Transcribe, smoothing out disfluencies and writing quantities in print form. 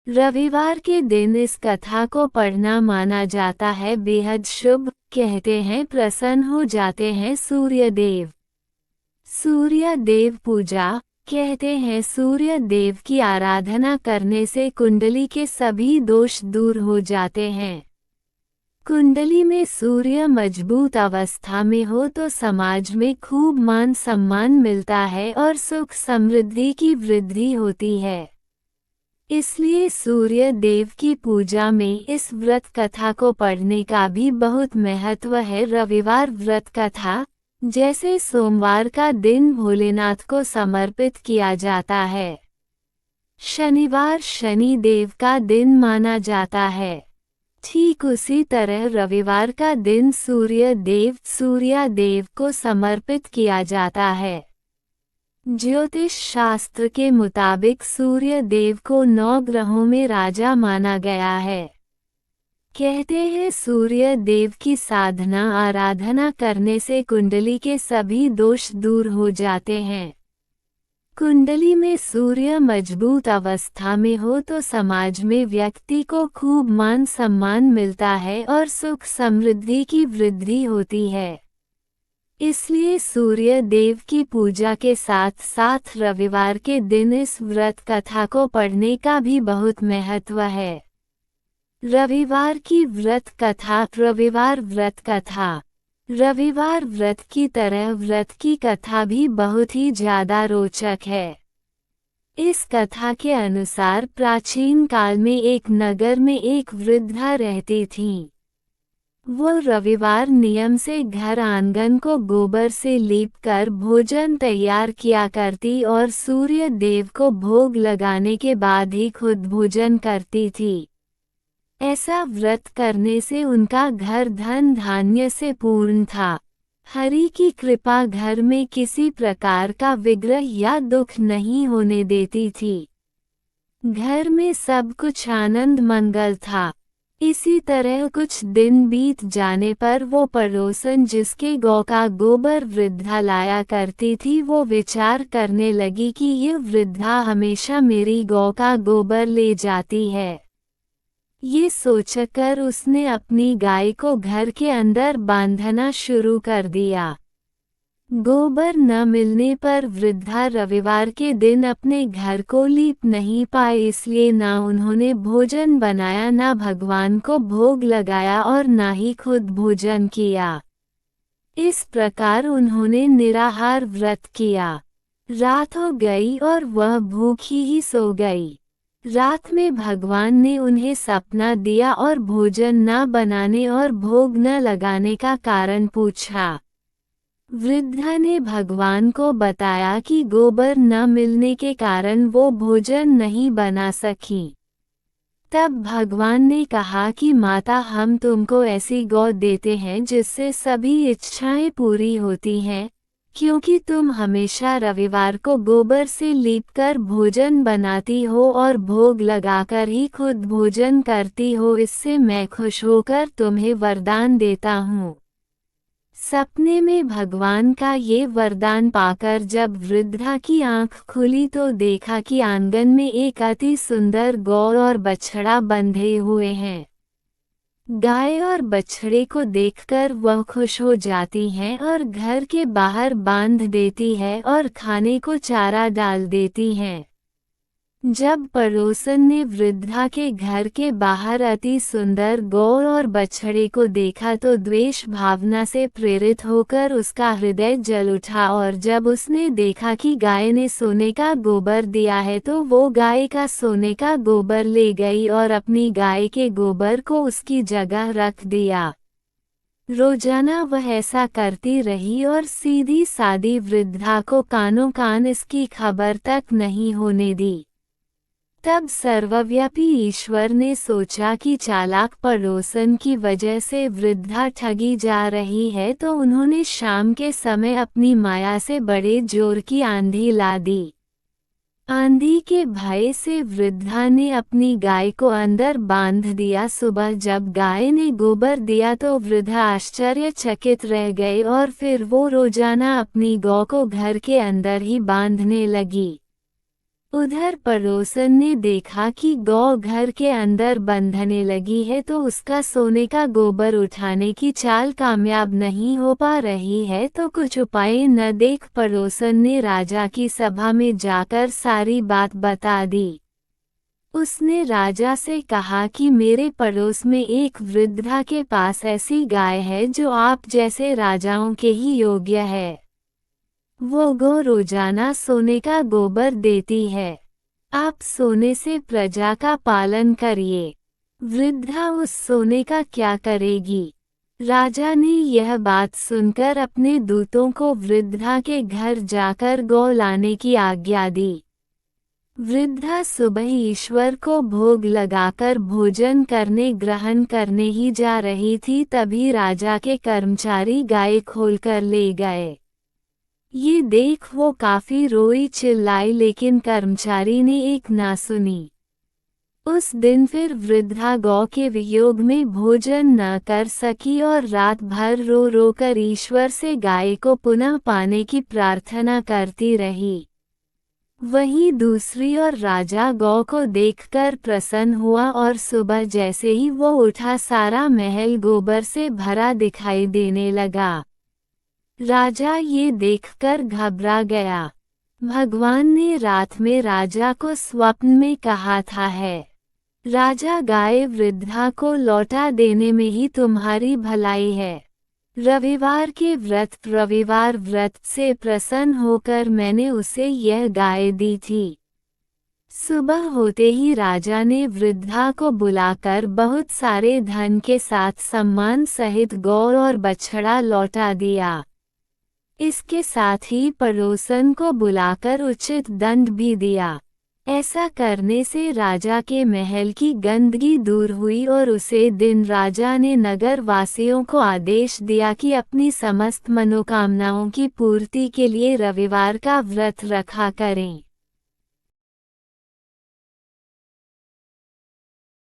रविवार के दिन इस कथा को पढ़ना माना जाता है बेहद शुभ। कहते हैं प्रसन्न हो जाते हैं सूर्य देव। सूर्य देव पूजा। कहते हैं सूर्य देव की आराधना करने से कुंडली के सभी दोष दूर हो जाते हैं। कुंडली में सूर्य मजबूत अवस्था में हो तो समाज में खूब मान सम्मान मिलता है और सुख समृद्धि की वृद्धि होती है। इसलिए सूर्य देव की पूजा में इस व्रत कथा को पढ़ने का भी बहुत महत्व है। रविवार व्रत कथा जैसे सोमवार का दिन भोलेनाथ को समर्पित किया जाता है। शनिवार शनि देव का दिन माना जाता है। ठीक उसी तरह रविवार का दिन सूर्य देव को समर्पित किया जाता है। ज्योतिष शास्त्र के मुताबिक सूर्य देव को 9 ग्रहों में राजा माना गया है। कहते हैं सूर्य देव की साधना आराधना करने से कुंडली के सभी दोष दूर हो जाते हैं। कुंडली में सूर्य मजबूत अवस्था में हो तो समाज में व्यक्ति को खूब मान सम्मान मिलता है और सुख समृद्धि की वृद्धि होती है। इसलिए सूर्य देव की पूजा के साथ साथ रविवार के दिन इस व्रत कथा को पढ़ने का भी बहुत महत्व है। रविवार की व्रत कथा। रविवार व्रत कथा। रविवार व्रत की तरह व्रत की कथा भी बहुत ही ज्यादा रोचक है। इस कथा के अनुसार प्राचीन काल में एक नगर में एक वृद्धा रहती थीं। वो रविवार नियम से घर आंगन को गोबर से लीपकर भोजन तैयार किया करती और सूर्य देव को भोग लगाने के बाद ही खुद भोजन करती थी। ऐसा व्रत करने से उनका घर धन धान्य से पूर्ण था। हरि की कृपा घर में किसी प्रकार का विग्रह या दुख नहीं होने देती थी। घर में सब कुछ आनंद मंगल था। इसी तरह कुछ दिन बीत जाने पर वो पड़ोसन जिसके गौ का गोबर वृद्धा लाया करती थी वो विचार करने लगी कि ये वृद्धा हमेशा मेरी गौ का गोबर ले जाती है। ये सोचकर उसने अपनी गाय को घर के अंदर बांधना शुरू कर दिया। गोबर न मिलने पर वृद्धा रविवार के दिन अपने घर को लीप नहीं पाए, इसलिए ना उन्होंने भोजन बनाया, ना भगवान को भोग लगाया और ना ही खुद भोजन किया। इस प्रकार उन्होंने निराहार व्रत किया। रात हो गई और वह भूखी ही सो गई। रात में भगवान ने उन्हें सपना दिया और भोजन न बनाने और भोग न लगाने का कारण पूछा। वृद्धा ने भगवान को बताया कि गोबर न मिलने के कारण वो भोजन नहीं बना सकी। तब भगवान ने कहा कि माता, हम तुमको ऐसी गौ देते हैं जिससे सभी इच्छाएं पूरी होती हैं, क्योंकि तुम हमेशा रविवार को गोबर से लीपकर भोजन बनाती हो और भोग लगाकर ही खुद भोजन करती हो। इससे मैं खुश होकर तुम्हें वरदान देता हूँ। सपने में भगवान का ये वरदान पाकर जब वृद्धा की आंख खुली तो देखा कि आंगन में एक अति सुंदर गौ और बछड़ा बंधे हुए हैं। गाय और बछड़े को देखकर वह खुश हो जाती हैं और घर के बाहर बांध देती है और खाने को चारा डाल देती हैं। जब पड़ोसन ने वृद्धा के घर के बाहर अति सुंदर गौ और बछड़े को देखा तो द्वेष भावना से प्रेरित होकर उसका हृदय जल उठा, और जब उसने देखा कि गाय ने सोने का गोबर दिया है तो वो गाय का सोने का गोबर ले गई और अपनी गाय के गोबर को उसकी जगह रख दिया। रोजाना वह ऐसा करती रही और सीधी सादी वृद्धा को कानों कान इसकी खबर तक नहीं होने दी। तब सर्वव्यापी ईश्वर ने सोचा कि चालाक पड़ोसन की वजह से वृद्धा ठगी जा रही है, तो उन्होंने शाम के समय अपनी माया से बड़े जोर की आंधी ला दी। आंधी के भय से वृद्धा ने अपनी गाय को अंदर बांध दिया। सुबह जब गाय ने गोबर दिया तो वृद्धा आश्चर्यचकित रह गए और फिर वो रोजाना अपनी गौ को घर के अंदर ही बांधने लगी। उधर पड़ोसन ने देखा कि गौ घर के अंदर बंधने लगी है तो उसका सोने का गोबर उठाने की चाल कामयाब नहीं हो पा रही है, तो कुछ उपाय न देख पड़ोसन ने राजा की सभा में जाकर सारी बात बता दी। उसने राजा से कहा कि मेरे पड़ोस में एक वृद्धा के पास ऐसी गाय है जो आप जैसे राजाओं के ही योग्य है। वो गौ रोजाना सोने का गोबर देती है। आप सोने से प्रजा का पालन करिए। वृद्धा उस सोने का क्या करेगी? राजा ने यह बात सुनकर अपने दूतों को वृद्धा के घर जाकर गौ लाने की आज्ञा दी। वृद्धा सुबह ईश्वर को भोग लगाकर भोजन ग्रहण करने ही जा रही थी, तभी राजा के कर्मचारी गाय खोलकर ले गए। ये देख वो काफी रोई चिल्लाई, लेकिन कर्मचारी ने एक ना सुनी। उस दिन फिर वृद्धा गौ के वियोग में भोजन न कर सकी और रात भर रो रो कर ईश्वर से गाय को पुनः पाने की प्रार्थना करती रही। वहीं दूसरी ओर राजा गौ को देखकर प्रसन्न हुआ और सुबह जैसे ही वो उठा सारा महल गोबर से भरा दिखाई देने लगा। राजा ये देखकर घबरा गया। भगवान ने रात में राजा को स्वप्न में कहा था है, राजा गाय वृद्धा को लौटा देने में ही तुम्हारी भलाई है। रविवार व्रत से प्रसन्न होकर मैंने उसे यह गाय दी थी। सुबह होते ही राजा ने वृद्धा को बुलाकर बहुत सारे धन के साथ सम्मान सहित गौ और बछड़ा लौटा दिया। इसके साथ ही पड़ोसन को बुलाकर उचित दंड भी दिया। ऐसा करने से राजा के महल की गंदगी दूर हुई और उसे दिन राजा ने नगर वासियों को आदेश दिया कि अपनी समस्त मनोकामनाओं की पूर्ति के लिए रविवार का व्रत रखा करें।